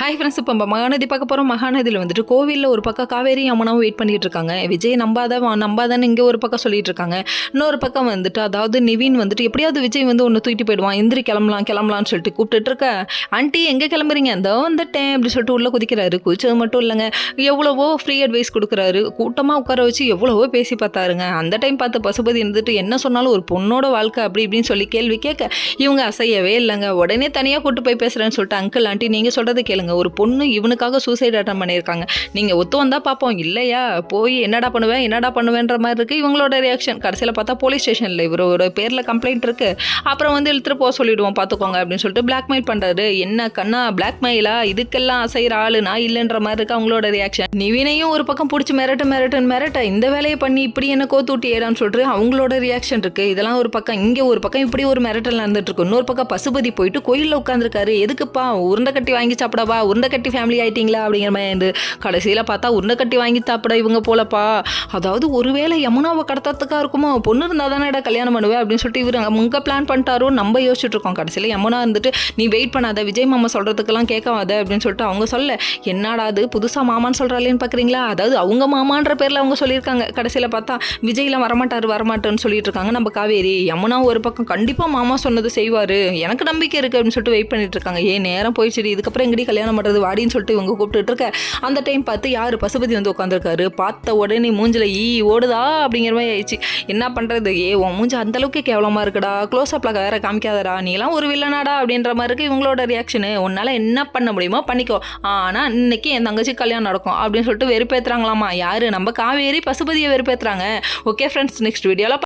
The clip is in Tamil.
ஹாய் ஃப்ரெண்ட்ஸ், இப்போ நம்ம மகாநதி பார்க்க போகிறோம். மகாநதியில் வந்துட்டு கோவிலில் ஒரு பக்கம் காவேரி அம்மனாவும் வெயிட் பண்ணிட்டு இருக்காங்க. விஜய் நம்பாதான்னு இங்கே ஒரு பக்கம் சொல்லிட்டு இருக்காங்க. இன்னொரு பக்கம் வந்துட்டு அதாவது நிவின் வந்துட்டு எப்படியாவது விஜய் வந்து ஒன்று தூக்கிட்டு போயிடுவான், எந்திரி கிளம்பலாம்னு சொல்லிட்டு கூப்பிட்டுட்டு இருக்க. ஆண்டி எங்கே கிளம்புறீங்க? அந்த வந்துட்டேன் அப்படி சொல்லிட்டு உள்ளே குதிக்கிறாரு. குதிச்சது மட்டும் இல்லைங்க, எவ்வளவோ ஃப்ரீ அட்வைஸ் கொடுக்குறாரு. கூட்டமாக உட்கார வச்சு எவ்வளவோ பேசி பார்த்தாருங்க. அந்த டைம் பார்த்து பசுபதி இருந்துட்டு என்ன சொன்னாலும் ஒரு பொண்ணோட வாழ்க்கை அப்படி இப்படின்னு சொல்லி கேள்வி கேட்க இவங்க அசையவே இல்லைங்க. உடனே தனியாக கூட்டு போய் பேசுகிறேன்னு சொல்லிட்டு, அங்கிள் ஆண்டி நீங்கள் சொல்கிறது கேளுங்க, ஒரு பொண்ணு இவனுக்காக சூசைட் அட்டன் பண்ணியிருக்காங்க, நீங்கள் ஒத்து வந்தா பார்ப்போம், இல்லையா போய் என்னடா பண்ணுவேன்ற மாதிரி இருக்குது இவங்களோட ரியாக்ஷன். கடைசியில் பார்த்தா போலீஸ் ஸ்டேஷனில் இவரோட பேரில் கம்ப்ளைண்ட் இருக்குது. அப்புறம் வந்து இழுத்துட்டு போக சொல்லிவிடுவோம் பார்த்துக்கோங்க அப்படின்னு சொல்லிட்டு பிளாக்மெயில் பண்ணுறாரு. என்ன கண்ணா பிளாக்மெயிலா? இதுக்கெல்லாம் அசைகிற ஆளு நான் இல்லைன்ற மாதிரி இருக்குது அவங்களோட ரியாக்ஷன். நிவினையும் ஒரு பக்கம் பிடிச்சி மிரட்ட இந்த வேலையை பண்ணி இப்படி என்ன கோத்தூட்டி ஏடான்னு சொல்லிட்டு அவங்களோட ரியாக்ஷன் இருக்குது. இதெல்லாம் ஒரு பக்கம். இங்கே ஒரு பக்கம் இப்படி ஒரு மிரட்டல் நடந்துட்டு இருக்கு. இன்னொரு பக்கம் பசுபதி போயிட்டு கோயிலில் உட்காந்துருக்காரு. எதுக்குப்பா உருண்டை கட்டி வாங்கி சாப்பிடவா? உருண்டை கட்டி ஃபேமிலி ஆயிட்டீங்களா அப்படிங்கிற மாதிரி. கடைசியில் பார்த்தா உருண்டை கட்டி வாங்கி சாப்பிட இவங்க போலப்பா. அதாவது ஒருவேளை யமுனாவை கடத்தத்துக்காக இருக்குமோ, பொண்ணு இருந்தால் தானே கல்யாணம் பண்ணுவேன் அப்படின்னு சொல்லிட்டு இவர் அங்கே பிளான் பண்ணிட்டாரோ நம்ம யோசிச்சுட்டு இருக்கோம். கடைசியில் யமுனா இருந்துட்டு நீ வெயிட் பண்ணாத, விஜய் மாமா சொல்கிறதுக்கெல்லாம் கேட்காத அப்படின்னு சொல்லிட்டு அவங்க சொல்ல, என்னடா அது புதுசாக மாமான்னு சொல்கிறாளேன்னு பார்க்குறீங்களா? அதாவது அவங்க மாமான்ற பேரில் அவங்க சொல்லியிருக்காங்க. கடைசியில் பார்த்தா விஜய்லாம் வரமாட்டான்னு சொல்லிட்டு இருக்காங்க நம்ம காவேரி. யமுனா ஒரு பக்கம் கண்டிப்பாக மாமா சொன்னது செய்வார், எனக்கு நம்பிக்கை இருக்குது அப்படின்னு சொல்லிட்டு வெயிட் பண்ணிட்டு இருக்காங்க. நேரம் போயிடுச்சு, இதுக்கப்புறம் எங்கடி கல்யாணம் பண்ணுறது வாடின்னு சொல்லிட்டு இவங்க கூப்பிட்டு இருக்க. அந்த டைம் பார்த்து யார் பசுபதி வந்து உட்காந்துருக்காரு. பார்த்த உடனே மூஞ்சில் ஓடுதா அப்படிங்கிற மாதிரி ஆயிடுச்சு. என்ன பண்ணுறது, உன் மூஞ்சி அந்தளவுக்கு கேவலமாக இருக்குடா, க்ளோஸ் அப்பில் வேற காமிக்காதடா, நீலாம் ஒரு வில்லனாடா அப்படின்ற மாதிரி இருக்குது இவங்களோட ரியாக்ஷனு. உன்னால் என்ன பண்ண முடியுமோ பண்ணிக்கோ, ஆனால் இன்னைக்கு என் தங்கச்சி கல்யாணம் நடக்கும் அப்படின்னு சொல்லிட்டு வெறுப்பேற்றுறாங்களாமா. யார்? நம்ம காவேரி பசுபதியை வெறுப்பேற்றுறாங்க. ஓகே ஃப்ரெண்ட்ஸ், நெக்ஸ்ட் வீடியோவில்